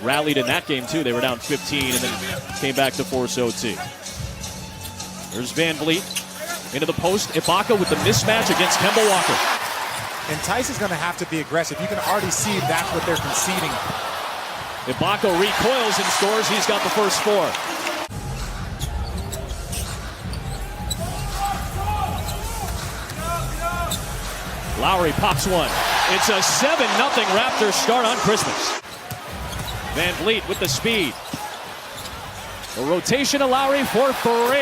rallied in that game too. They were down 15 and then came back to force OT. There's Van Vliet into the post. Ibaka with the mismatch against Kemba Walker. And Tice is going to have to be aggressive. You can already see that's what they're conceding. Ibaka recoils and scores. He's got the first 4. Lowry pops one. It's a 7-0 Raptors start on Christmas. Van Vliet with the speed. The rotation of Lowry for 3.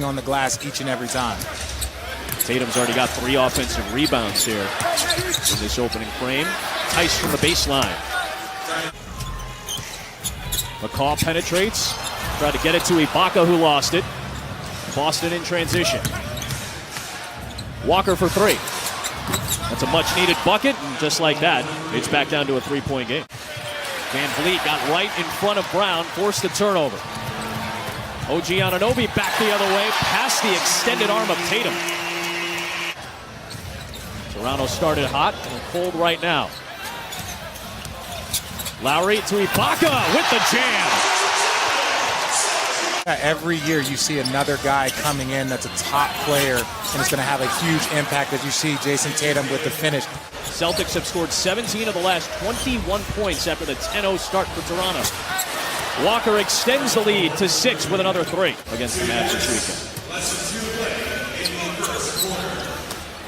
On the glass each and every time. Tatum's already got 3 offensive rebounds here in this opening frame. Tice from the baseline. McCaw penetrates. Tried to get it to Ibaka, who lost it. Boston in transition. Walker for 3. That's a much-needed bucket, and just like that, it's back down to a 3-point game. Van Vliet got right in front of Brown, forced the turnover. OG Anunoby back the other way, past the extended arm of Tatum. Toronto started hot and cold right now. Lowry to Ibaka with the jam. Every year you see another guy coming in that's a top player, and it's going to have a huge impact as you see Jason Tatum with the finish. Celtics have scored 17 of the last 21 points after the 10-0 start for Toronto. Walker extends the lead to 6 with another 3 against the Mavs this weekend.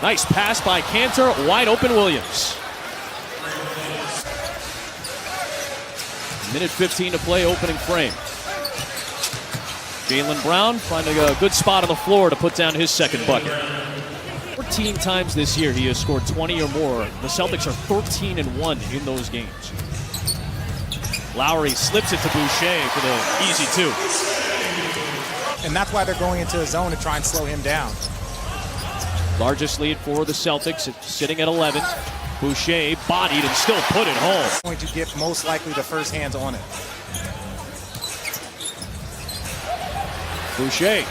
Nice pass by Cantor, wide open Williams. Minute 15 to play, opening frame. Jaylen Brown finding a good spot on the floor to put down his second bucket. 14 times this year he has scored 20 or more. The Celtics are 13-1 in those games. Lowry slips it to Boucher for the easy 2. And that's why they're going into a zone to try and slow him down. Largest lead for the Celtics, it's sitting at 11. Boucher bodied and still put it home. Going to get most likely the first hands on it. Boucher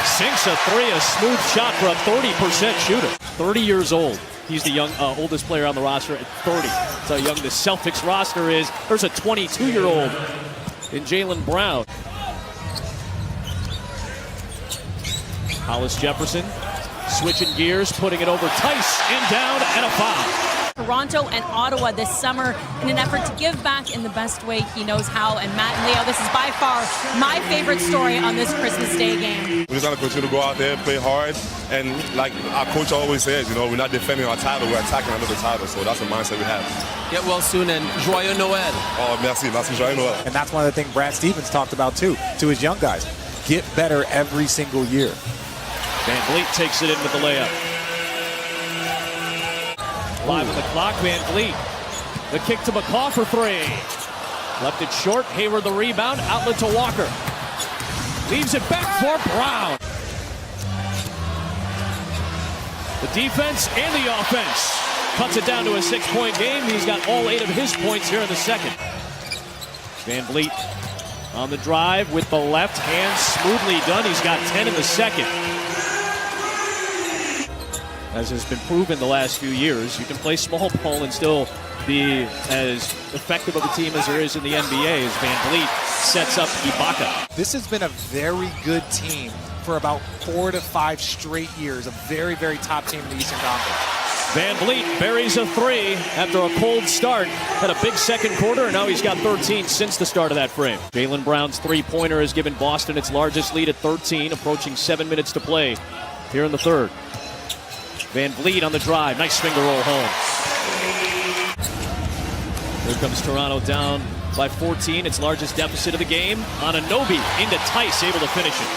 sinks a 3, a smooth shot for a 30% shooter. 30 years old. He's the oldest player on the roster at 30. That's how young the Celtics roster is. There's a 22-year-old in Jaylen Brown. Hollis Jefferson switching gears, putting it over Tice, and down, and a foul. Toronto and Ottawa this summer in an effort to give back in the best way he knows how. And Matt and Leo, this is by far my favorite story on this Christmas Day game. We're just going to continue to go out there, play hard, and like our coach always says, you know, we're not defending our title, we're attacking another title, so that's the mindset we have. Get well soon and joyeux Noël. Oh, merci, joyeux Noël. And that's one of the things Brad Stevens talked about too, to his young guys. Get better every single year. Van Vliet takes it in with the layup. 5 on the clock, Van Vliet. The kick to McCaw for 3. Left it short, Hayward the rebound, outlet to Walker. Leaves it back for Brown. The defense and the offense. Cuts it down to a 6-point game. He's got all 8 of his points here in the second. Van Vliet on the drive with the left hand, smoothly done. He's got 10 in the second. As has been proven the last few years, you can play small ball and still be as effective of a team as there is in the NBA as Van Vliet sets up Ibaka. This has been a very good team for about 4 to 5 straight years. A very, very top team in the Eastern Conference. Van Vliet buries a 3 after a cold start. Had a big second quarter, and now he's got 13 since the start of that frame. Jaylen Brown's 3-pointer has given Boston its largest lead at 13, approaching 7 minutes to play here in the third. Van Vliet on the drive. Nice finger roll home. Here comes Toronto down by 14. Its largest deficit of the game. Anunoby into Tice, able to finish it.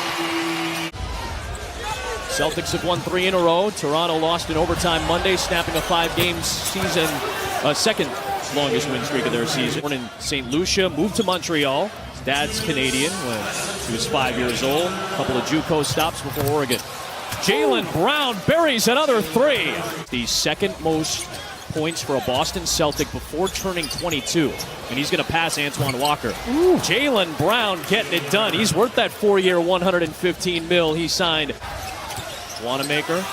Celtics have won 3 in a row. Toronto lost in overtime Monday, snapping a 5-game season, second longest win streak of their season. Born in St. Lucia, moved to Montreal. His dad's Canadian when he was 5 years old. A couple of JUCO stops before Oregon. Jaylen Brown buries another 3. The second most points for a Boston Celtic before turning 22. And he's going to pass Antoine Walker. Jaylen Brown getting it done. He's worth that 4-year, $115 million he signed. Wanamaker.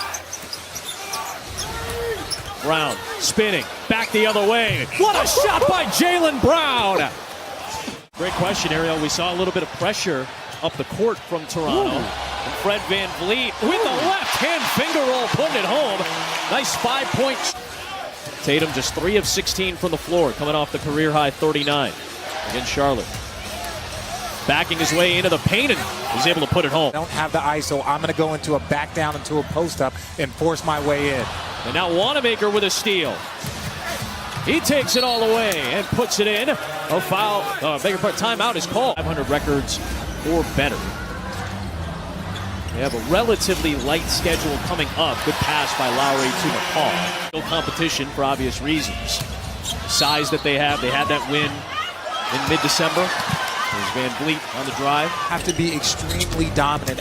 Brown spinning back the other way. What a shot by Jaylen Brown! Great question, Ariel. We saw a little bit of pressure up the court from Toronto. And Fred VanVleet with the left-hand finger roll, putting it home. Nice 5 points. Tatum just 3 of 16 from the floor, coming off the career-high 39 against Charlotte. Backing his way into the paint and is able to put it home. I don't have the ISO. I'm going to go into a back down into a post-up and force my way in. And now Wanamaker with a steal. He takes it all away and puts it in. A foul, timeout is called. 500 records or better. They have a relatively light schedule coming up. Good pass by Lowry to McCall. No competition for obvious reasons. The size that they had that win in mid-December. There's VanVleet on the drive. Have to be extremely dominant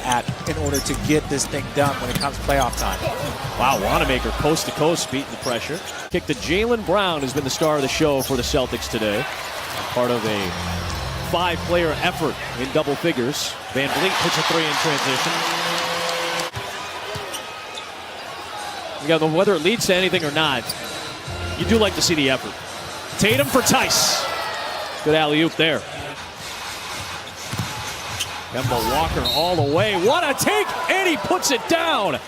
in order to get this thing done when it comes playoff time. Wow, Wanamaker coast to coast beating the pressure. Kick to Jaylen Brown has been the star of the show for the Celtics today. Part of a 5-player effort in double figures. VanVleet hits a 3 in transition. You got whether it leads to anything or not, you do like to see the effort. Tatum for Tice. Good alley-oop there. Kemba Walker all the way. What a take! And he puts it down.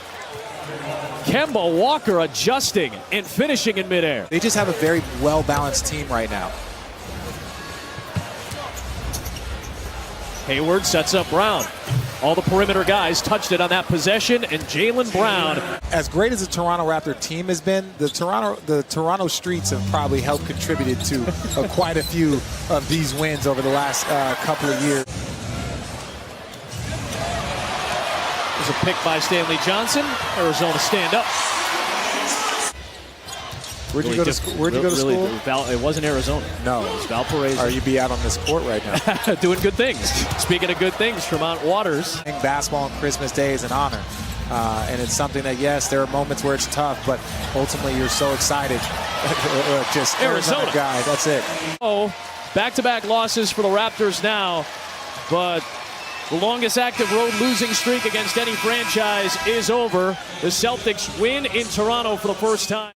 Kemba Walker adjusting and finishing in midair. They just have a very well-balanced team right now. Hayward sets up Brown. All the perimeter guys touched it on that possession, and Jaylen Brown. As great as the Toronto Raptor team has been, the Toronto streets have probably helped contributed to quite a few of these wins over the last couple of years. There's a pick by Stanley Johnson. Arizona stand up. Where'd you go to school? It wasn't Arizona. No. It was Valparaiso. Or you'd be out on this court right now. Doing good things. Speaking of good things, Tremont Waters. Basketball on Christmas Day is an honor. And it's something that, yes, there are moments where it's tough, but ultimately you're so excited. Just Arizona guy, that's it. Oh, back-to-back losses for the Raptors now, but the longest active road losing streak against any franchise is over. The Celtics win in Toronto for the first time.